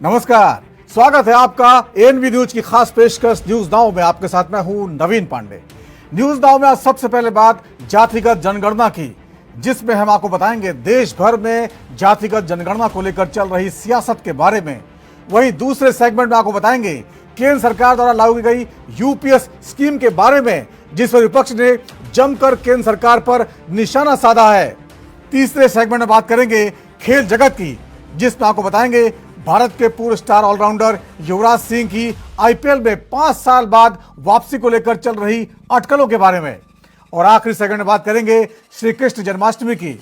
नमस्कार, स्वागत है आपका एएनबी न्यूज की खास पेशकश न्यूज नाउ में। आपके साथ मैं हूं नवीन पांडे। न्यूज नाउ में आज सबसे पहले बात जातिगत जनगणना की, जिसमें हम आपको बताएंगे देश भर में जातिगत जनगणना को लेकर चल रही सियासत के बारे में। वहीं दूसरे सेगमेंट में आपको बताएंगे केंद्र सरकार द्वारा लागू की गई यूपीएस स्कीम के बारे में, जिस पर विपक्ष ने जमकर केंद्र सरकार पर निशाना साधा है। तीसरे सेगमेंट में बात करेंगे खेल जगत की, जिसमें आपको बताएंगे भारत के पूर्व स्टार ऑलराउंडर युवराज सिंह की आईपीएल में 5 साल बाद वापसी को लेकर चल रही अटकलों के बारे में। और आखिरी सेगमेंट में बात करेंगे श्री कृष्ण जन्माष्टमी की,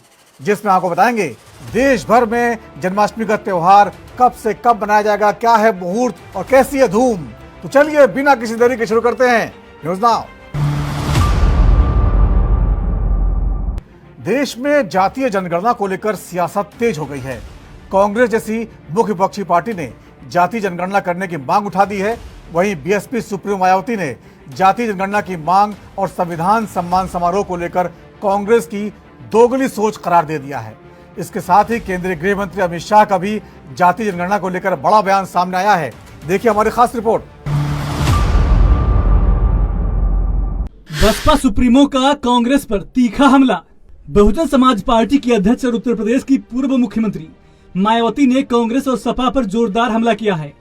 जिसमें आपको बताएंगे देश भर में जन्माष्टमी का त्योहार कब से कब मनाया जाएगा, क्या है मुहूर्त और कैसी है धूम। तो चलिए बिना किसी देरी के शुरू करते हैं न्यूज नाउ। देश में जातीय जनगणना को लेकर सियासत तेज हो गई है। कांग्रेस जैसी मुख्य विपक्षी पार्टी ने जातीय जनगणना करने की मांग उठा दी है। वहीं बीएसपी सुप्रीमो मायावती ने जातीय जनगणना की मांग और संविधान सम्मान समारोह को लेकर कांग्रेस की दोगली सोच करार दे दिया है। इसके साथ ही केंद्रीय गृह मंत्री अमित शाह का भी जातीय जनगणना को लेकर बड़ा बयान सामने आया है। देखिए हमारी खास रिपोर्ट। बसपा सुप्रीमो का कांग्रेस पर तीखा हमला। बहुजन समाज पार्टी की अध्यक्ष और उत्तर प्रदेश की पूर्व मुख्यमंत्री मायावती ने कांग्रेस और सपा पर जोरदार हमला किया है।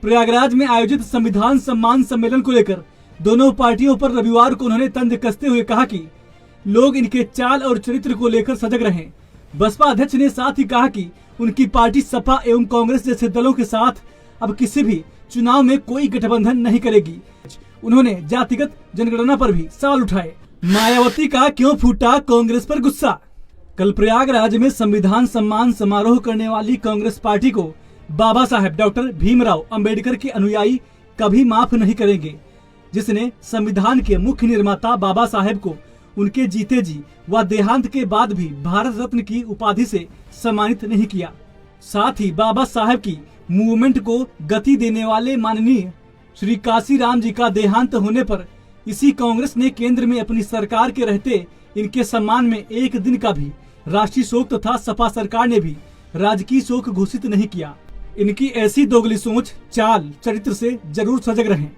प्रयागराज में आयोजित संविधान सम्मान सम्मेलन को लेकर दोनों पार्टियों पर रविवार को उन्होंने तंज कसते हुए कहा कि लोग इनके चाल और चरित्र को लेकर सजग रहें। बसपा अध्यक्ष ने साथ ही कहा कि उनकी पार्टी सपा एवं कांग्रेस जैसे दलों के साथ अब किसी भी चुनाव में कोई गठबंधन नहीं करेगी। उन्होंने जातिगत जनगणना पर भी सवाल उठाए। मायावती का क्यों फूटा कांग्रेस पर गुस्सा। कल प्रयागराज में संविधान सम्मान समारोह करने वाली कांग्रेस पार्टी को बाबा साहेब डॉक्टर भीमराव अंबेडकर के अनुयायी कभी माफ नहीं करेंगे, जिसने संविधान के मुख्य निर्माता बाबा साहेब को उनके जीते जी व देहांत के बाद भी भारत रत्न की उपाधि से सम्मानित नहीं किया। साथ ही बाबा साहेब की मूवमेंट को गति देने वाले माननीय श्री काशीराम जी का देहांत होने पर इसी कांग्रेस ने केंद्र में अपनी सरकार के रहते इनके सम्मान में एक दिन का भी राष्ट्रीय शोक तथा सपा सरकार ने भी राजकीय शोक घोषित नहीं किया। इनकी ऐसी दोगली सोच चाल चरित्र से जरूर सजग रहें।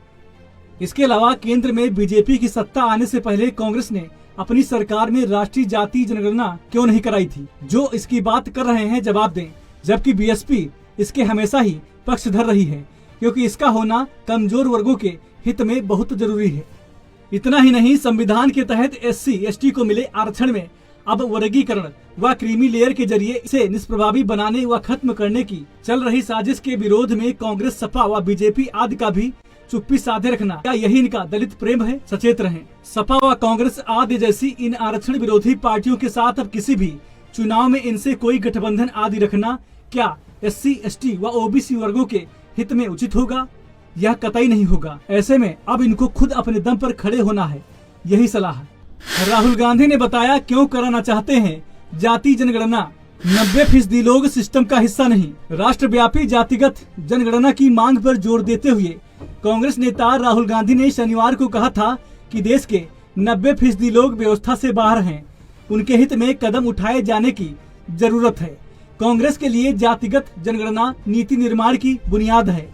इसके अलावा केंद्र में बीजेपी की सत्ता आने से पहले कांग्रेस ने अपनी सरकार में राष्ट्रीय जातीय जनगणना क्यों नहीं कराई थी। जो इसकी बात कर रहे हैं जवाब दें, जबकि बीएसपी इसके हमेशा ही पक्ष धर रही है, क्योंकि इसका होना कमजोर वर्गों के हित में बहुत जरूरी है। इतना ही नहीं, संविधान के तहत SC/ST को मिले आरक्षण में अब वर्गीकरण व क्रीमी लेयर के जरिए इसे निष्प्रभावी बनाने व खत्म करने की चल रही साजिश के विरोध में कांग्रेस सपा व बीजेपी आदि का भी चुप्पी साधे रखना, क्या यही इनका दलित प्रेम है? सचेत रहें। सपा व कांग्रेस आदि जैसी इन आरक्षण विरोधी पार्टियों के साथ अब किसी भी चुनाव में इनसे कोई गठबंधन आदि रखना क्या SC/ST व OBC वर्गों के हित में उचित होगा? यह कतई नहीं होगा। ऐसे में अब इनको खुद अपने दम पर खड़े होना है, यही सलाह है। राहुल गांधी ने बताया क्यों कराना चाहते हैं जाति जनगणना। 90% लोग सिस्टम का हिस्सा नहीं। राष्ट्रव्यापी जातिगत जनगणना की मांग पर जोर देते हुए कांग्रेस नेता राहुल गांधी ने शनिवार को कहा था कि देश के 90% लोग व्यवस्था से बाहर हैं। उनके हित में कदम उठाए जाने की जरूरत है। कांग्रेस के लिए जातिगत जनगणना नीति निर्माण की बुनियाद है।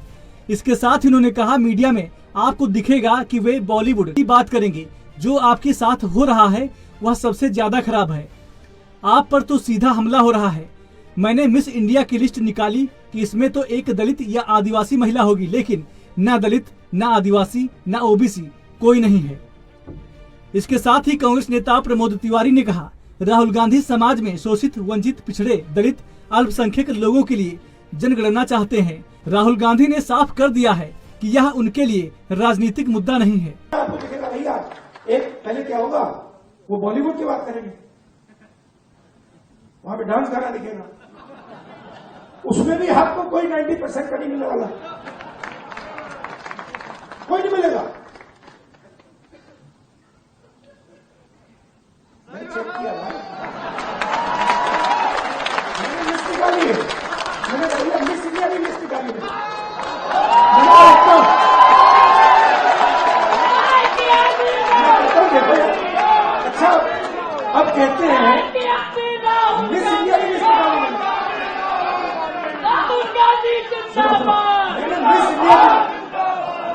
इसके साथ उन्होंने कहा, मीडिया में आपको दिखेगा कि वे बॉलीवुड की बात करेंगे। जो आपके साथ हो रहा है वह सबसे ज्यादा खराब है। आप पर तो सीधा हमला हो रहा है। मैंने मिस इंडिया की लिस्ट निकाली कि इसमें तो एक दलित या आदिवासी महिला होगी, लेकिन न दलित, न आदिवासी, न OBC कोई नहीं है। इसके साथ ही कांग्रेस नेता प्रमोद तिवारी ने कहा, राहुल गांधी समाज में शोषित, वंचित, पिछड़े, दलित, अल्पसंख्यक लोगों के लिए जनगणना चाहते हैं। राहुल गांधी ने साफ कर दिया है कि यह उनके लिए राजनीतिक मुद्दा नहीं है। एक पहले क्या होगा, वो बॉलीवुड की बात करेंगे, वहां पे डांस गाना दिखेगा, उसमें भी आपको कोई 90% का नहीं मिलने वाला, कोई नहीं मिलेगा। मैंने चेक किया भाई, मैंने लिस्ट निकाली है, मैंने भैया मिस इंडिया की लिस्ट निकाली है, अच्छा अब कहते हैं मिस इंडिया की लिस्ट निकाली है।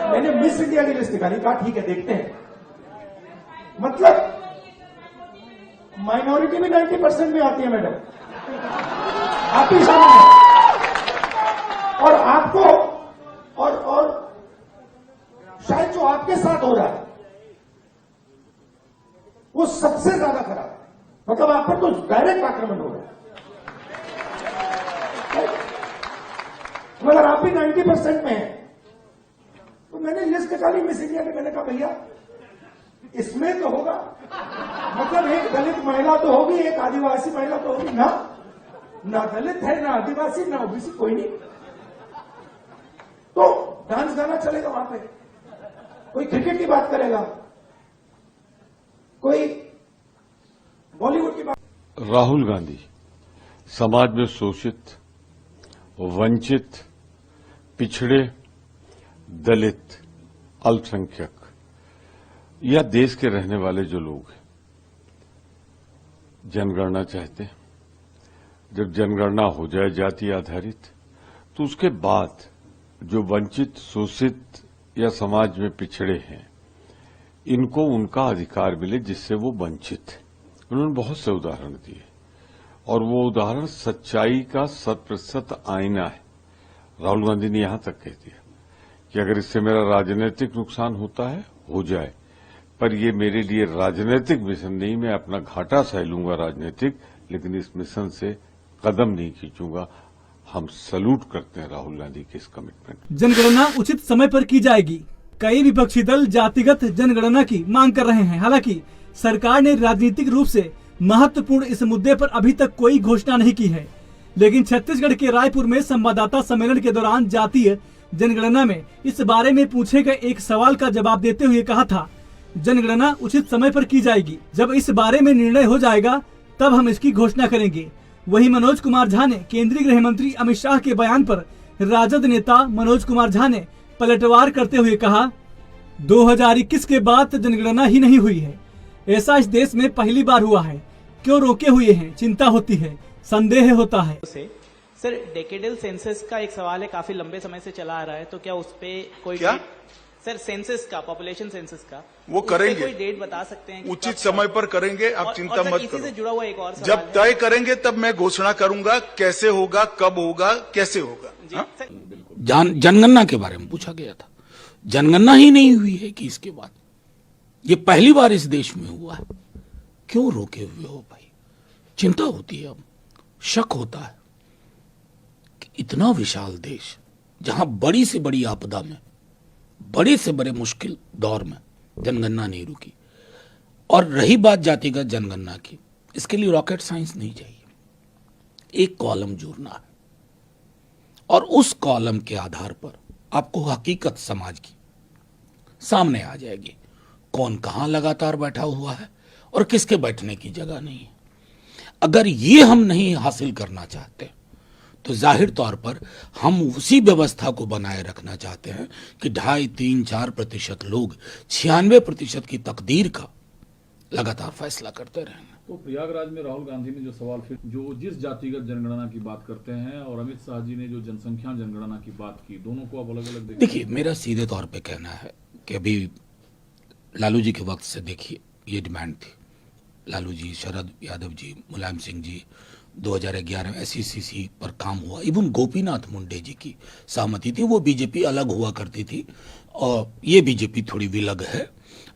मैंने मिस इंडिया की लिस्ट निकाली, कहा ठीक है देखते हैं। मतलब माइनॉरिटी में 90% में आती है मैडम, आप ही सामने। और आपको और शायद जो आपके साथ हो रहा है वो सबसे ज्यादा खराब है। मतलब आप पर तो डायरेक्ट आक्रमण हो रहा है। मगर आप भी 90% में हैं। तो मैंने लिस्ट निकाली मिस इंडिया में, मैंने कहा भैया इसमें तो होगा, मतलब एक दलित महिला तो होगी, एक आदिवासी महिला तो होगी ना दलित है, ना आदिवासी, ना ओबीसी, कोई नहीं। तो डांस गाना चलेगा वहां पे, कोई क्रिकेट की बात करेगा, कोई बॉलीवुड की बात। राहुल गांधी समाज में शोषित, वंचित, पिछड़े, दलित, अल्पसंख्यक या देश के रहने वाले जो लोग हैं, जनगणना चाहते हैं। जब जनगणना हो जाए जाति आधारित, तो उसके बाद जो वंचित, शोषित या समाज में पिछड़े हैं, इनको उनका अधिकार मिले जिससे वो वंचित हैं। उन्होंने बहुत से उदाहरण दिए और वो उदाहरण सच्चाई का 100% आईना है। राहुल गांधी ने यहां तक कह दिया कि अगर इससे मेरा राजनीतिक नुकसान होता है हो जाए, पर ये मेरे लिए राजनीतिक मिशन नहीं, मैं अपना घाटा सह लूंगा राजनीतिक, लेकिन इस मिशन से कदम नहीं खींचूंगा। हम सैल्यूट करते हैं राहुल गांधी के इस कमिटमेंट। जनगणना उचित समय पर की जाएगी। कई विपक्षी दल जातिगत जनगणना की मांग कर रहे हैं। हालांकि सरकार ने राजनीतिक रूप से महत्वपूर्ण इस मुद्दे पर अभी तक कोई घोषणा नहीं की है। लेकिन छत्तीसगढ़ के रायपुर में संवाददाता सम्मेलन के दौरान जातीय जनगणना में इस बारे में पूछे गए एक सवाल का जवाब देते हुए कहा था, जनगणना उचित समय पर की जाएगी। जब इस बारे में निर्णय हो जाएगा तब हम इसकी घोषणा करेंगे। वहीं मनोज कुमार झा ने केंद्रीय गृह मंत्री अमित शाह के बयान पर राजद नेता मनोज कुमार झा ने पलटवार करते हुए कहा, 2021 के बाद जनगणना ही नहीं हुई है। ऐसा इस देश में पहली बार हुआ है। क्यों रोके हुए हैं? चिंता होती है, संदेह होता है। सर, डेकेडल सेंसस का एक सवाल है, काफी लंबे समय से चला आ रहा है, तो क्या उस पे कोई क्या? सर, सेंसस का, पॉपुलेशन सेंसस का वो करेंगे, कोई डेट बता सकते हैं? उचित समय पर करेंगे, आप चिंता मत इसी से करो। जुड़ा हुआ एक और सवाल जब है। तय करेंगे तब मैं घोषणा करूंगा, कैसे होगा, कब होगा, कैसे होगा। जी, हाँ? सर, जनगणना के बारे में पूछा गया था। जनगणना ही नहीं हुई है कि इसके बाद ये पहली बार इस देश में हुआ है। क्यों रोके हुए हो भाई? चिंता होती है, अब शक होता है कि इतना विशाल देश जहां बड़ी से बड़ी आपदा में, बड़े से बड़े मुश्किल दौर में जनगणना नहीं रुकी। और रही बात जातिगत जनगणना की, इसके लिए रॉकेट साइंस नहीं चाहिए। एक कॉलम जोड़ना है और उस कॉलम के आधार पर आपको हकीकत समाज की सामने आ जाएगी। कौन कहां लगातार बैठा हुआ है और किसके बैठने की जगह नहीं है। अगर ये हम नहीं हासिल करना चाहते तो जाहिर तौर पर हम उसी व्यवस्था को बनाए रखना चाहते हैं कि 2.5-3-4% लोग 96% की तकदीर का लगातार फैसला करते रहेंगे। तो प्रयागराज में राहुल गांधी ने जो सवाल फिर जो जिस जातिगत जनगणना की बात करते हैं और अमित शाह जी ने जो जनसंख्या जनगणना की बात की, दोनों को आप अलग अलग देखिए, मेरा सीधे तौर पे कहना है कि अभी लालू जी के वक्त से देखिए ये डिमांड थी। लालू जी, शरद यादव जी, मुलायम सिंह जी, 2011 में SECC पर काम हुआ। इवन गोपीनाथ मुंडे जी की सहमति थी। वो बीजेपी अलग हुआ करती थी और ये बीजेपी थोड़ी विलग है।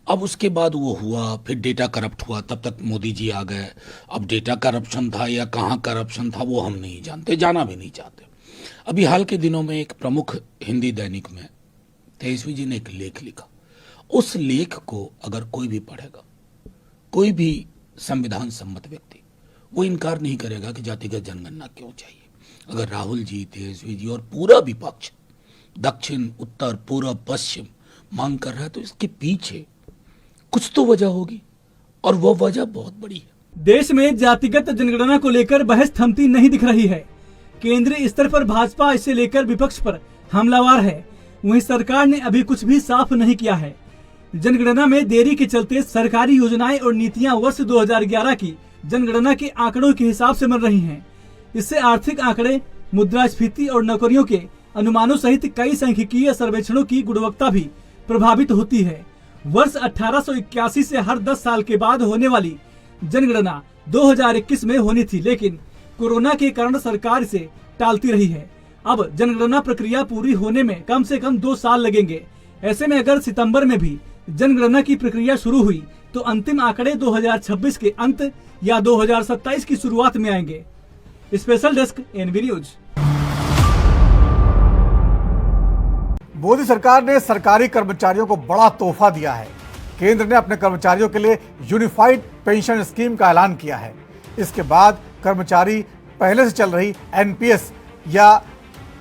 अब उसके बाद वो हुआ, फिर डेटा करप्ट हुआ, तब तक मोदी जी आ गए। अब डेटा करप्शन था या कहाँ करप्शन था वो हम नहीं जानते, जाना भी नहीं चाहते। अभी हाल के दिनों में एक प्रमुख हिंदी दैनिक में तेजस्वी जी ने एक लेख लिखा। उस लेख को अगर कोई भी पढ़ेगा, कोई भी संविधान सम्मत व्यक्ति, वो इनकार नहीं करेगा कि जातिगत जनगणना क्यों चाहिए। अगर राहुल जी, तेजस्वी जी और पूरा विपक्ष दक्षिण, उत्तर, पूर्व, पश्चिम मांग कर रहा है तो इसके पीछे कुछ तो वजह होगी और वो वजह बहुत बड़ी है। देश में जातिगत जनगणना को लेकर बहस थमती नहीं दिख रही है। केंद्रीय स्तर पर भाजपा इसे लेकर विपक्ष पर हमलावर है। वहीं सरकार ने अभी कुछ भी साफ नहीं किया है। जनगणना में देरी के चलते सरकारी योजनाएं और नीतियां वर्ष 2011 की जनगणना के आंकड़ों के हिसाब से बन रही हैं। इससे आर्थिक आंकड़े मुद्रास्फीति और नौकरियों के अनुमानों सहित कई सांख्यिकीय सर्वेक्षणों की गुणवत्ता भी प्रभावित होती है। वर्ष 1881 से हर 10 साल के बाद होने वाली जनगणना 2021 में होनी थी, लेकिन कोरोना के कारण सरकार इसे टालती रही है। अब जनगणना प्रक्रिया पूरी होने में कम से कम 2 साल लगेंगे। ऐसे में अगर सितंबर में भी जनगणना की प्रक्रिया शुरू हुई तो अंतिम आंकड़े 2026 के अंत या 2027 की शुरुआत में आएंगे। Special desk NB news. Modi सरकार ने सरकारी कर्मचारियों को बड़ा तोहफा दिया है। केंद्र ने अपने कर्मचारियों के लिए यूनिफाइड पेंशन स्कीम का ऐलान किया है। इसके बाद कर्मचारी पहले से चल रही एनपीएस या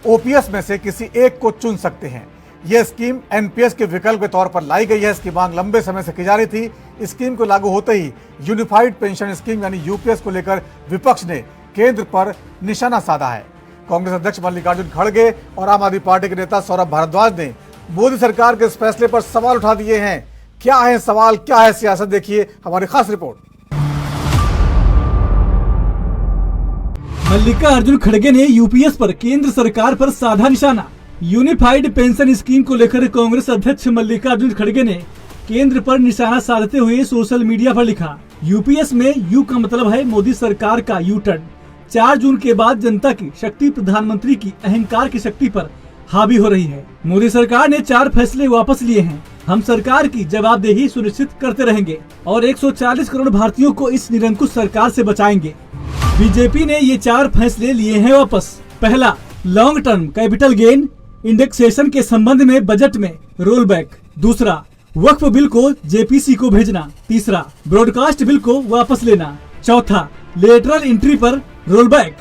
ओपीएस में से किसी एक को चुन सकते हैं। यह स्कीम एनपीएस के विकल्प के तौर पर लाई गई है। इसकी मांग लंबे समय से की जा रही थी। स्कीम को लागू होते ही यूनिफाइड पेंशन स्कीम यानी यूपीएस को लेकर विपक्ष ने केंद्र पर निशाना साधा है। कांग्रेस अध्यक्ष मल्लिकार्जुन खड़गे और आम आदमी पार्टी के नेता सौरभ भारद्वाज ने मोदी सरकार के इस फैसले पर सवाल उठा दिए हैं। क्या है सवाल, क्या है सियासत, देखिए हमारी खास रिपोर्ट। मल्लिकार्जुन खड़गे ने यूपीएस पर केंद्र सरकार पर साधा निशाना। यूनिफाइड पेंशन स्कीम को लेकर कांग्रेस अध्यक्ष मल्लिकार्जुन खड़गे ने केंद्र पर निशाना साधते हुए सोशल मीडिया पर लिखा, यूपीएस में यू का मतलब है मोदी सरकार का यू टर्न। 4 जून के बाद जनता की शक्ति प्रधानमंत्री की अहंकार की शक्ति पर हावी हो रही है। मोदी सरकार ने 4 फैसले वापस लिए हैं। हम सरकार की जवाबदेही सुनिश्चित करते रहेंगे और 140 करोड़ भारतीयों को इस निरंकुश सरकार से बचाएंगे। बीजेपी ने ये 4 फैसले लिए हैं वापस। पहला, long term capital gain indexation के संबंध में बजट में रोल बैक। दूसरा, वक्फ बिल को जेपीसी को भेजना। तीसरा, ब्रॉडकास्ट बिल को वापस लेना। चौथा, लेटरल एंट्री पर रोल बैक।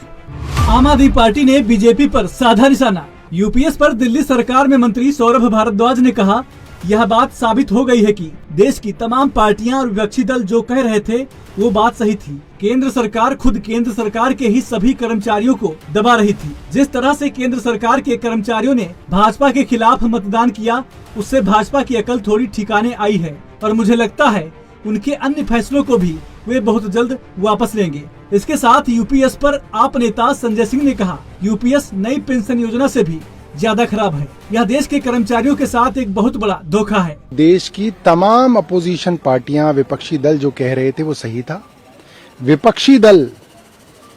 आम आदमी पार्टी ने बीजेपी पर साधा निशाना। यूपीएस पर दिल्ली सरकार में मंत्री सौरभ भारद्वाज ने कहा, यह बात साबित हो गई है कि देश की तमाम पार्टियां और विपक्षी दल जो कह रहे थे वो बात सही थी। केंद्र सरकार खुद केंद्र सरकार के ही सभी कर्मचारियों को दबा रही थी। जिस तरह से केंद्र सरकार के कर्मचारियों ने भाजपा के खिलाफ मतदान किया, उससे भाजपा की अकल थोड़ी ठिकाने आई है और मुझे लगता है उनके अन्य फैसलों को भी वे बहुत जल्द वापस लेंगे। इसके साथ यूपीएस पर आप नेता संजय सिंह ने कहा, यूपीएस नई पेंशन योजना से भी ज्यादा खराब है। यह देश के कर्मचारियों के साथ एक बहुत बड़ा धोखा है। देश की तमाम अपोजिशन पार्टियां, विपक्षी दल जो कह रहे थे वो सही था। विपक्षी दल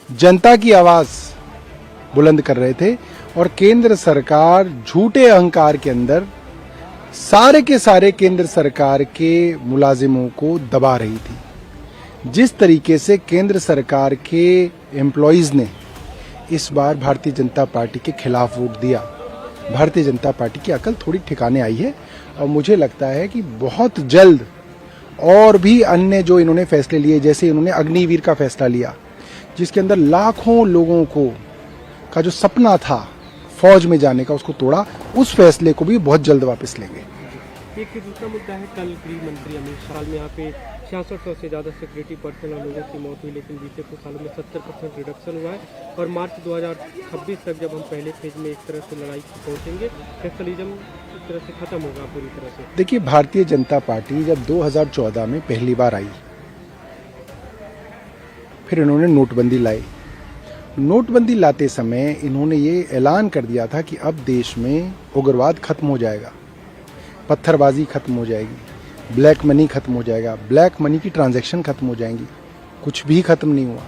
जनता की आवाज बुलंद कर रहे थे और केंद्र सरकार झूठे अहंकार के अंदर सारे के सारे केंद्र सरकार के मुलाजिमों को दबा रही थी। जिस तरीके से केंद्र सरकार के एम्प्लॉइज ने इस बार भारतीय जनता पार्टी के खिलाफ वोट दिया, भारतीय जनता पार्टी की अकल थोड़ी ठिकाने आई है और मुझे लगता है कि बहुत जल्द और भी अन्य जो इन्होंने फैसले लिए, जैसे इन्होंने अग्निवीर का फैसला लिया जिसके अंदर लाखों लोगों को का जो सपना था फौज में जाने का उसको तोड़ा, उस फैसले को भी बहुत जल्द वापस लेंगे। एक दूसरा मुद्दा है, कल गृह मंत्री अमित शाह में यहाँ पे 6600 से ज़्यादा सिक्योरिटी पर्सनल लोगों की मौत हुई, लेकिन बीते कुछ सालों में 70% रिडक्शन हुआ है और मार्च 2026 तक जब हम पहले फेज में एक तरह से लड़ाई पहुँचेंगे, नक्सलिज्म एक तरह से खत्म होगा पूरी तरह से। देखिए, भारतीय जनता पार्टी जब 2014 में पहली बार आई, फिर इन्होंने नोटबंदी लाई। नोटबंदी लाते समय इन्होंने ये ऐलान कर दिया था कि अब देश में उग्रवाद खत्म हो जाएगा, पत्थरबाजी खत्म हो जाएगी, ब्लैक मनी खत्म हो जाएगा, ब्लैक मनी की ट्रांजैक्शन खत्म हो जाएंगी। कुछ भी खत्म नहीं हुआ।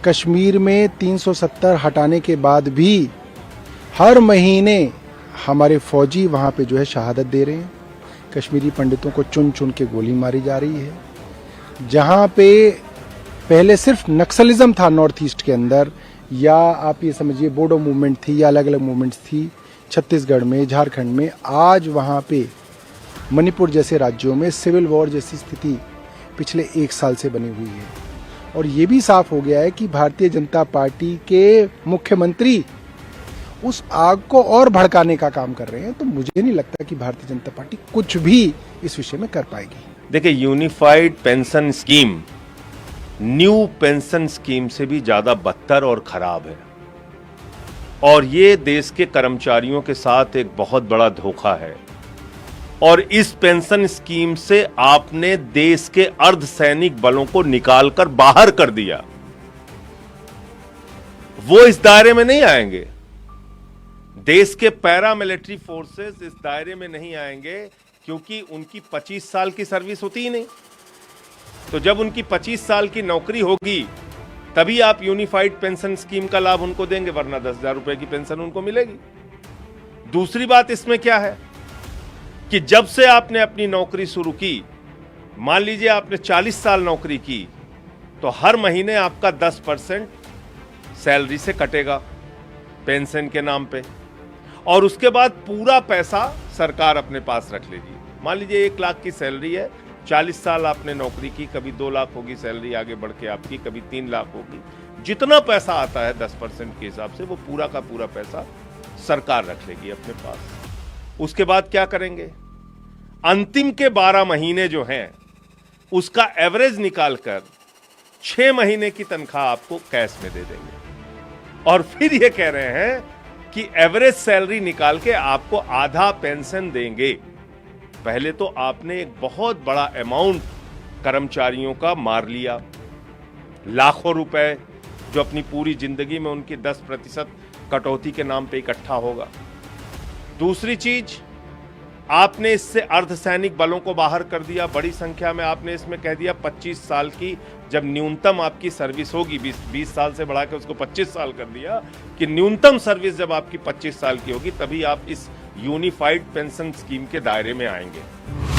कश्मीर में 370 हटाने के बाद भी हर महीने हमारे फौजी वहाँ पे जो है शहादत दे रहे हैं। कश्मीरी पंडितों को चुन चुन के गोली मारी जा रही है। जहाँ पे पहले सिर्फ नक्सलिज्म था नॉर्थ ईस्ट के अंदर, या आप ये समझिए बोडो मूवमेंट थी या अलग अलग मूवमेंट्स थी छत्तीसगढ़ में, झारखंड में, आज वहाँ पे मणिपुर जैसे राज्यों में सिविल वॉर जैसी स्थिति पिछले 1 साल से बनी हुई है। और ये भी साफ हो गया है कि भारतीय जनता पार्टी के मुख्यमंत्री उस आग को और भड़काने का काम कर रहे हैं। तो मुझे नहीं लगता कि भारतीय जनता पार्टी कुछ भी इस विषय में कर पाएगी। देखिए, unified pension scheme new pension scheme से भी ज्यादा बदतर और खराब है और ये देश के कर्मचारियों के साथ एक बहुत बड़ा धोखा है। और इस पेंशन स्कीम से आपने देश के अर्धसैनिक बलों को निकालकर बाहर कर दिया। वो इस दायरे में नहीं आएंगे। देश के पैरामिलिट्री फोर्सेस इस दायरे में नहीं आएंगे क्योंकि उनकी 25 साल की सर्विस होती ही नहीं। तो जब उनकी 25 साल की नौकरी होगी तभी आप यूनिफाइड पेंशन स्कीम का लाभ उनको देंगे, वरना 10,000 रुपए की पेंशन उनको मिलेगी। दूसरी बात इसमें क्या है कि जब से आपने अपनी नौकरी शुरू की, मान लीजिए आपने 40 साल नौकरी की, तो हर महीने आपका 10% सैलरी से कटेगा पेंशन के नाम पे, और उसके बाद पूरा पैसा सरकार अपने पास रख लेगी। मान लीजिए 1 लाख की सैलरी है, 40 साल आपने नौकरी की, कभी 2 लाख होगी सैलरी आगे बढ़ के आपकी, कभी 3 लाख होगी। जितना पैसा आता है 10% के हिसाब से वो पूरा का पूरा पैसा सरकार रख लेगी अपने पास। उसके बाद क्या करेंगे? अंतिम के 12 महीने जो हैं उसका एवरेज निकालकर 6 महीने की तनख्वाह आपको कैश में दे देंगे, और फिर ये कह रहे हैं कि एवरेज सैलरी निकाल के आपको आधा पेंशन देंगे। पहले तो आपने एक बहुत बड़ा अमाउंट कर्मचारियों का मार लिया, लाखों रुपए जो अपनी पूरी जिंदगी में उनकी 10% कटौती के नाम पे इकट्ठा होगा। दूसरी चीज, आपने इससे अर्धसैनिक बलों को बाहर कर दिया बड़ी संख्या में। आपने इसमें कह दिया 25 साल की जब न्यूनतम आपकी सर्विस होगी, 20 साल से बढ़ा के उसको 25 साल कर दिया कि न्यूनतम सर्विस जब आपकी 25 साल की होगी तभी आप इस यूनिफाइड पेंशन स्कीम के दायरे में आएंगे।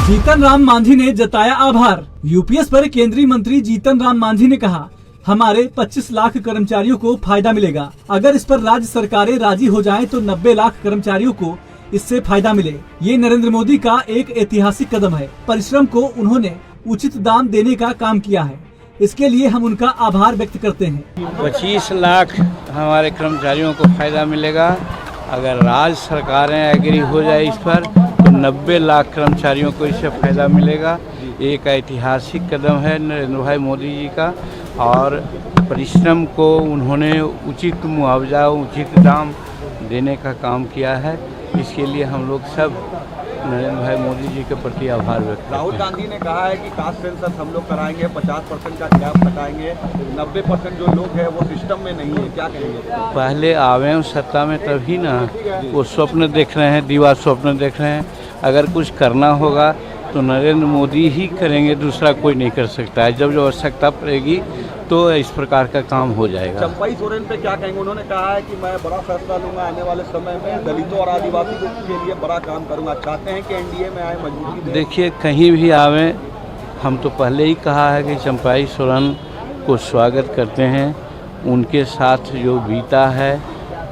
जीतन राम मांझी ने जताया आभार। यूपीएस पर केंद्रीय मंत्री जीतन राम मांझी ने कहा, हमारे 25 लाख कर्मचारियों को फायदा मिलेगा। अगर इस पर राज्य सरकारें राजी हो जाएं तो 90 लाख कर्मचारियों को इससे फायदा मिले। ये नरेंद्र मोदी का एक ऐतिहासिक कदम है। परिश्रम को उन्होंने उचित दाम देने का काम किया है, इसके लिए हम उनका आभार व्यक्त करते हैं। 25 लाख हमारे कर्मचारियों को फायदा मिलेगा। अगर राज्य सरकारें एग्री हो जाए इस पर तो 90 लाख कर्मचारियों को इससे फायदा मिलेगा। एक ऐतिहासिक कदम है नरेंद्र भाई मोदी जी का, और परिश्रम को उन्होंने उचित मुआवजा, उचित दाम देने का काम किया है। इसके लिए हम लोग सब नरेंद्र भाई मोदी जी के प्रति आभार व्यक्त करते हैं। राहुल गांधी ने कहा है कि कास्ट सेंसस हम लोग कराएंगे, 50% का कैप हटाएंगे, 90% जो लोग हैं वो सिस्टम में नहीं है, क्या कहेंगे? पहले आवे हम सत्ता में तभी ना, वो स्वप्न देख रहे हैं, दीवार स्वप्न देख रहे हैं। अगर कुछ करना होगा तो नरेंद्र मोदी ही करेंगे, दूसरा कोई नहीं कर सकता है। जब जो आवश्यकता पड़ेगी तो इस प्रकार का काम हो जाएगा। चंपाई सोरेन पे क्या कहेंगे? उन्होंने कहा है कि मैं बड़ा फैसला लूंगा, आने वाले समय में दलितों और आदिवासियों के लिए बड़ा काम करूंगा। चाहते हैं कि एनडीए में आए, मजबूती दें? देखिए, कहीं भी आवे, हम तो पहले ही कहा है कि चंपाई सोरेन को स्वागत करते हैं। उनके साथ जो बीता है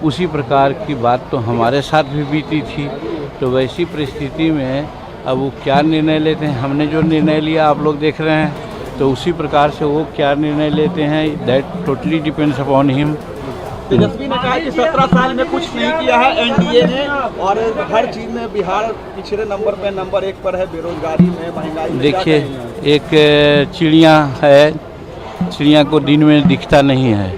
उसी प्रकार की बात तो हमारे साथ भी बीती थी। तो वैसी परिस्थिति में अब वो क्या निर्णय लेते हैं, हमने जो निर्णय लिया आप लोग देख रहे हैं, तो उसी प्रकार से वो क्या निर्णय लेते हैं, that totally depends upon him. Tejashwi ने कहा कि 17 साल में कुछ नहीं किया है एनडीए ने, और हर चीज में बिहार पिछले नंबर पे नंबर 1 पर है, बेरोजगारी में, महंगाई में। देखिए, एक चिड़िया है, चिड़िया को दिन में दिखता नहीं है,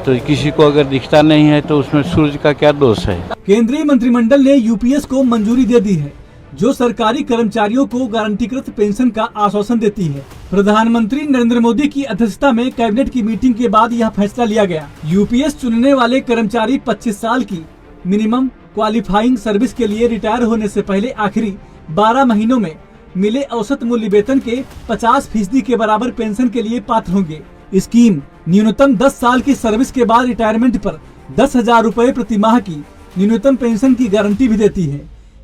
तो किसी को अगर दिखता नहीं है तो उसमें सूरज का क्या दोष है। केंद्रीय मंत्रिमंडल ने यूपीएस को मंजूरी दे दी है, जो सरकारी कर्मचारियों को गारंटीकृत पेंशन का आश्वासन देती है। प्रधानमंत्री नरेंद्र मोदी की अध्यक्षता में कैबिनेट की मीटिंग के बाद यह फैसला लिया गया। यूपीएस चुनने वाले कर्मचारी 25 साल की मिनिमम क्वालिफाइंग सर्विस के लिए रिटायर होने से पहले आखिरी 12 महीनों में मिले औसत मूल्य वेतन के 50% के बराबर पेंशन के लिए पात्र होंगे। स्कीम न्यूनतम 10 साल की सर्विस के बाद रिटायरमेंट पर 10,000 रुपए प्रति माह की न्यूनतम पेंशन की गारंटी भी देती है।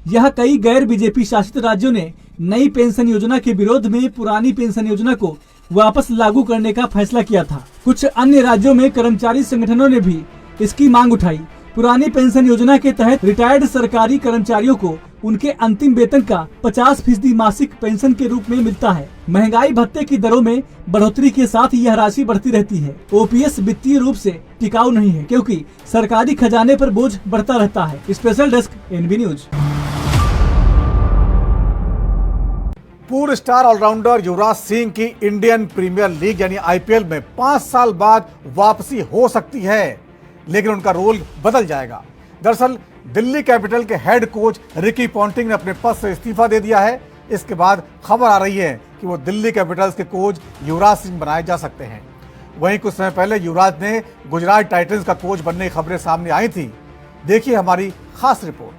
यह कई गैर बीजेपी शासित राज्यों ने नई पेंशन योजना के विरोध में पुरानी पेंशन योजना को वापस लागू करने का फैसला किया था। कुछ अन्य राज्यों में कर्मचारी संगठनों ने भी इसकी मांग उठाई। पुरानी पेंशन योजना के तहत रिटायर्ड सरकारी कर्मचारियों को उनके अंतिम वेतन का 50% मासिक पेंशन के रूप में मिलता है। महंगाई भत्ते की दरों में बढ़ोतरी के साथ यह राशि बढ़ती रहती है। ओपीएस वित्तीय रूप से टिकाऊ नहीं है, क्योंकि सरकारी खजाने पर बोझ बढ़ता रहता है। Special desk NB news. पूर्व स्टार ऑलराउंडर युवराज सिंह की इंडियन प्रीमियर लीग यानी आईपीएल में 5 साल बाद वापसी हो सकती है, लेकिन उनका रोल बदल जाएगा। दरअसल दिल्ली कैपिटल के हेड कोच रिकी पॉन्टिंग ने अपने पद से इस्तीफा दे दिया है। इसके बाद खबर आ रही है कि वो दिल्ली कैपिटल्स के कोच युवराज सिंह बनाए जा सकते हैं। वहीं कुछ समय पहले युवराज ने गुजरात टाइटंस का कोच बनने की खबरें सामने आई थी। देखिए हमारी खास रिपोर्ट।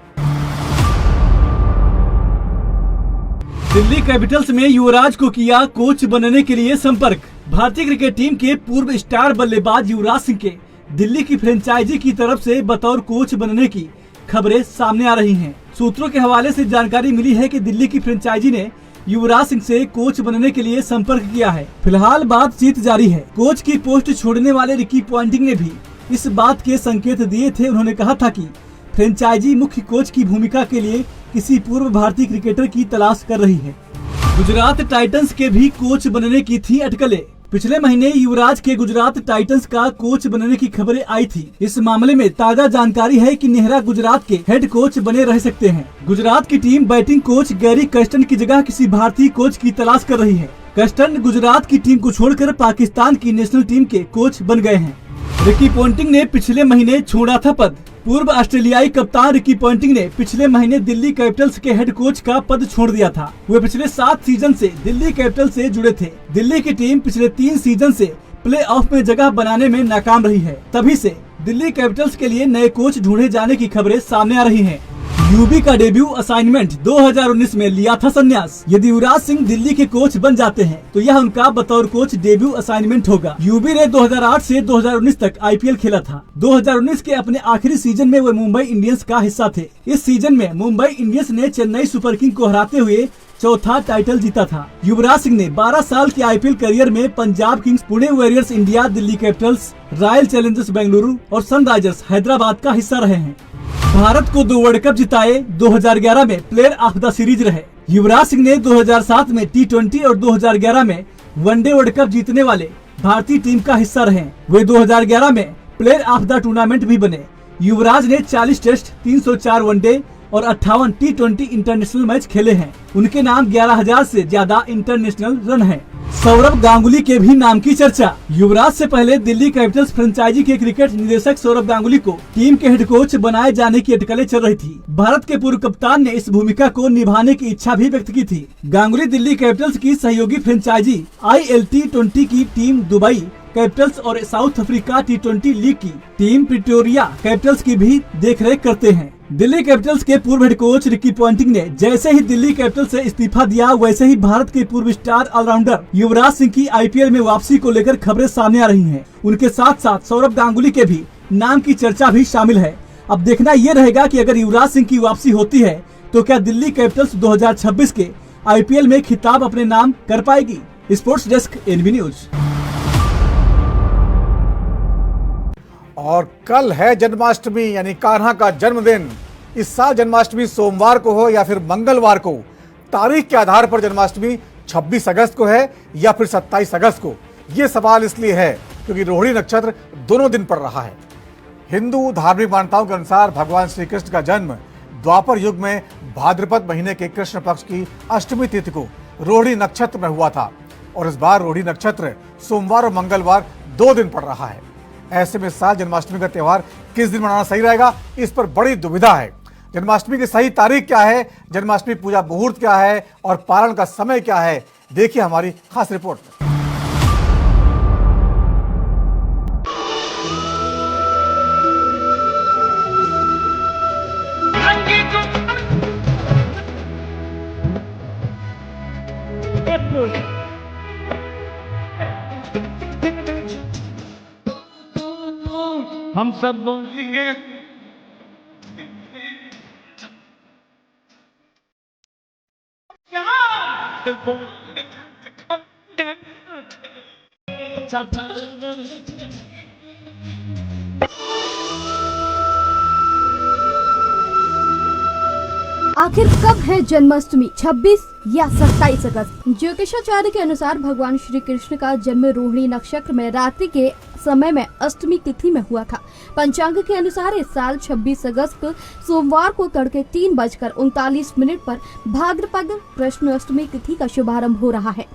दिल्ली कैपिटल्स में युवराज को किया कोच बनने के लिए संपर्क। भारतीय क्रिकेट टीम के पूर्व स्टार बल्लेबाज युवराज सिंह के दिल्ली की फ्रेंचाइजी की तरफ से बतौर कोच बनने की खबरें सामने आ रही हैं। सूत्रों के हवाले से जानकारी मिली है कि दिल्ली की फ्रेंचाइजी ने युवराज सिंह से कोच बनने के लिए संपर्क किया है। फिलहाल बातचीत जारी है। कोच की पोस्ट छोड़ने वाले रिकी पॉन्टिंग ने भी इस बात के संकेत दिए थे। उन्होंने कहा था कि फ्रेंचाइजी मुख्य कोच की भूमिका के लिए किसी पूर्व भारतीय क्रिकेटर की तलाश कर रही है। गुजरात टाइटंस के भी कोच बनने की थी अटकलें। पिछले महीने युवराज के गुजरात टाइटंस का कोच बनने की खबरें आई थी। इस मामले में ताजा जानकारी है कि नेहरा गुजरात के हेड कोच बने रह सकते हैं। गुजरात की team batting coach Gary Kirsten की जगह किसी भारतीय कोच की तलाश कर रही है। कर्स्टन गुजरात की टीम को छोड़कर पाकिस्तान की नेशनल टीम के कोच बन गए हैं। रिकी पॉन्टिंग ने पिछले महीने छोड़ा था पद। पूर्व ऑस्ट्रेलियाई कप्तान रिकी पॉन्टिंग ने पिछले महीने दिल्ली कैपिटल्स के हेड कोच का पद छोड़ दिया था। वे पिछले 7 सीजन से दिल्ली कैपिटल्स से जुड़े थे। दिल्ली की टीम पिछले 3 सीजन से प्ले ऑफ में जगह बनाने में नाकाम रही है। तभी से दिल्ली कैपिटल्स के लिए नए कोच ढूंढे जाने की खबरें सामने आ रही हैं। यूबी का डेब्यू असाइनमेंट 2019 में लिया था संन्यास। यदि युवराज सिंह दिल्ली के कोच बन जाते हैं तो यह उनका बतौर कोच डेब्यू असाइनमेंट होगा। यूबी ने 2008 से 2019 तक आईपीएल खेला था। 2019 के अपने आखिरी सीजन में वे मुंबई इंडियंस का हिस्सा थे। इस सीजन में मुंबई इंडियंस ने चेन्नई सुपर किंग को हराते हुए चौथा टाइटल जीता था। युवराज सिंह ने 12 साल के आईपीएल करियर में Punjab Kings, Pune warriors India, Delhi Capitals, royal Challengers Bengaluru और सनराइजर्स हैदराबाद का हिस्सा रहे हैं। भारत को 2 वर्ल्ड कप जिताए। 2011 में प्लेयर ऑफ द सीरीज रहे। युवराज सिंह ने 2007 में T20 और 2011 में वनडे वर्ल्ड कप जीतने वाले भारतीय टीम का हिस्सा रहे। वे 2011 में प्लेयर ऑफ द टूर्नामेंट भी बने। युवराज ने 40 टेस्ट, 304 वनडे और 58 T20 इंटरनेशनल मैच खेले हैं। उनके नाम 11,000 से ज्यादा इंटरनेशनल रन हैं। सौरव गांगुली के भी नाम की चर्चा। युवराज से पहले दिल्ली कैपिटल्स फ्रेंचाइजी के क्रिकेट निदेशक सौरव गांगुली को टीम के हेड कोच बनाए जाने की अटकलें चल रही थी। भारत के पूर्व कप्तान ने इस भूमिका को निभाने की इच्छा भी व्यक्त की थी। गांगुली दिल्ली कैपिटल्स की सहयोगी फ्रेंचाइजी ILT20 की टीम दुबई कैपिटल्स और साउथ अफ्रीका T20 लीग की टीम प्रिटोरिया कैपिटल्स की भी देखरेख करते हैं। दिल्ली कैपिटल्स के पूर्व हेड कोच रिकी पॉन्टिंग ने जैसे ही दिल्ली कैपिटल्स से इस्तीफा दिया, वैसे ही भारत के पूर्व स्टार ऑलराउंडर युवराज सिंह की आईपीएल में वापसी को लेकर खबरें सामने आ रही हैं। उनके साथ साथ सौरव गांगुली के भी नाम की चर्चा भी शामिल है। अब देखना यह रहेगा कि अगर युवराज सिंह की वापसी होती है तो क्या दिल्ली कैपिटल्स 2026 के आईपीएल में खिताब अपने नाम कर पाएगी। Sports desk NV news. और कल है जन्माष्टमी यानी कान्हा का जन्मदिन। इस साल जन्माष्टमी सोमवार को हो या फिर मंगलवार को, तारीख के आधार पर जन्माष्टमी 26 अगस्त को है या फिर 27 अगस्त को, ये सवाल इसलिए है क्योंकि रोहिणी नक्षत्र दोनों दिन पड़ रहा है। हिंदू धार्मिक मान्यताओं के अनुसार भगवान श्री कृष्ण का जन्म द्वापर युग में भाद्रपद महीने के कृष्ण पक्ष की अष्टमी तिथि को रोहिणी नक्षत्र में हुआ था और इस बार रोहिणी नक्षत्र सोमवार और मंगलवार 2 दिन पड़ रहा है। ऐसे में इस साल जन्माष्टमी का त्योहार किस दिन मनाना सही रहेगा, इस पर बड़ी दुविधा है। जन्माष्टमी की सही तारीख क्या है, जन्माष्टमी पूजा मुहूर्त क्या है और पारण का समय क्या है, देखिए हमारी खास रिपोर्ट में। हम सब बोलेंगे आखिर कब है जन्माष्टमी, 26 या 27 अगस्त? ज्योतिषाचार्य के अनुसार भगवान श्री कृष्ण का जन्म रोहिणी नक्षत्र में रात्रि के समय में अष्टमी तिथि में हुआ था। पंचांग के अनुसार इस साल 26 अगस्त सोमवार को तड़के 3:39 पर भाद्रपद कृष्ण अष्टमी तिथि का शुभारंभ हो रहा है।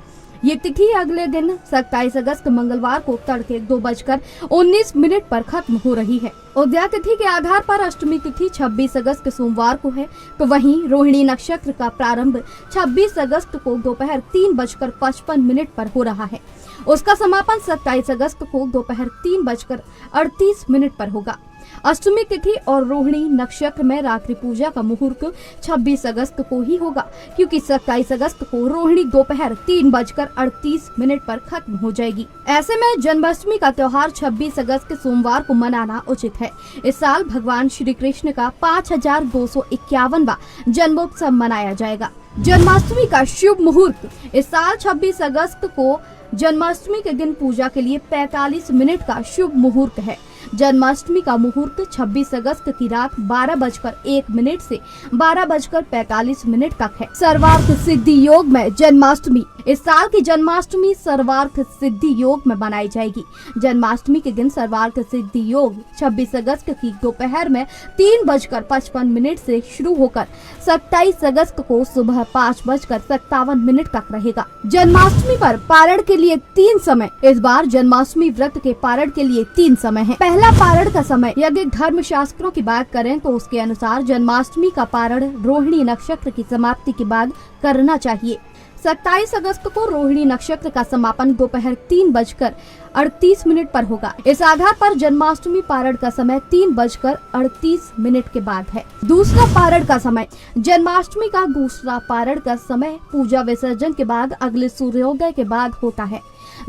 ये तिथि अगले दिन 27 अगस्त मंगलवार को तड़के 2:19 पर खत्म हो रही है। उदया तिथि के आधार पर अष्टमी तिथि 26 अगस्त सोमवार को है, तो वहीं रोहिणी नक्षत्र का प्रारंभ 26 अगस्त को दोपहर 3:55 पर हो रहा है। उसका समापन 27 अगस्त को दोपहर 3:38 पर होगा। अष्टमी तिथि और रोहिणी नक्षत्र में रात्रि पूजा का मुहूर्त 26 अगस्त को ही होगा, क्योंकि 27 अगस्त को रोहिणी दोपहर 3:38 पर खत्म हो जाएगी। ऐसे में जन्माष्टमी का त्योहार 26 अगस्त के सोमवार को मनाना उचित है। इस साल भगवान श्री कृष्ण का 5251वां जन्मोत्सव मनाया जाएगा। जन्माष्टमी का शुभ मुहूर्त इस साल 26 अगस्त को जन्माष्टमी के दिन पूजा के लिए 45 मिनट का शुभ मुहूर्त है। जन्माष्टमी का मुहूर्त 26 अगस्त की रात 12:01 से 12:45 तक है। सर्वार्थ सिद्धि योग में जन्माष्टमी इस साल की जन्माष्टमी सर्वार्थ सिद्धि योग में मनाई जाएगी। जन्माष्टमी के दिन सर्वार्थ सिद्धि योग 26 अगस्त की दोपहर में 3:55 से शुरू होकर 27 अगस्त को सुबह 5:57 तक रहेगा। जन्माष्टमी पर पारण के लिए 3 समय। इस बार जन्माष्टमी व्रत के पारण के लिए 3 समय है। पहला पारण का समय यदि धर्म शास्त्रों की बात करें तो उसके अनुसार जन्माष्टमी का पारण रोहिणी नक्षत्र की समाप्ति के बाद करना चाहिए। 27 अगस्त को रोहिणी नक्षत्र का समापन दोपहर 3:38 पर होगा। इस आधार पर जन्माष्टमी पारण का समय 3:38 के बाद है। दूसरा पारण का समय जन्माष्टमी का दूसरा पारण का समय पूजा विसर्जन के बाद अगले सूर्योदय के बाद होता है।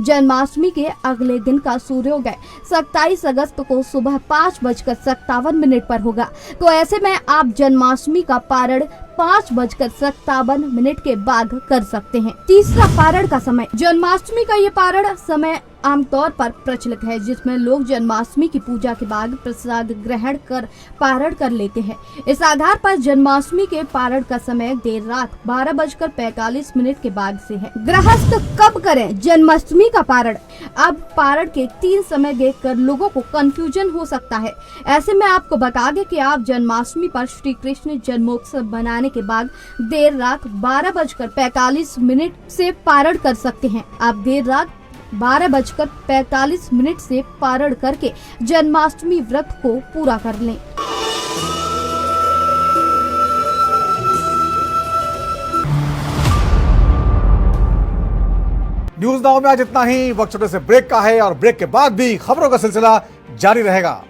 जन्माष्टमी के अगले दिन का सूर्योदय 27 अगस्त को सुबह 5:57 पर होगा। तो ऐसे में आप जन्माष्टमी का पारण 5:57 के बाद कर सकते हैं। तीसरा पारण का समय जन्माष्टमी का ये पारण समय आमतौर पर प्रचलित है, जिसमें लोग जन्माष्टमी की पूजा के बाद प्रसाद ग्रहण कर पारण कर लेते हैं। इस आधार पर जन्माष्टमी के पारण का समय देर रात 12:45 के बाद से है। गृहस्थ कब करें जन्माष्टमी का पारण? अब पारण के 3 समय देखकर लोगों को कंफ्यूजन हो सकता है। ऐसे में आपको बता दें कि आप जन्माष्टमी पर श्री कृष्ण जन्मोत्सव बनाने के बाद देर रात 12:45 से पारण कर सकते हैं। आप देर रात 12:45 से पारण करके जन्माष्टमी व्रत को पूरा कर लें। न्यूज़ नाउ में आज इतना ही। वक्त छोटे से ब्रेक का है और ब्रेक के बाद भी खबरों का सिलसिला जारी रहेगा।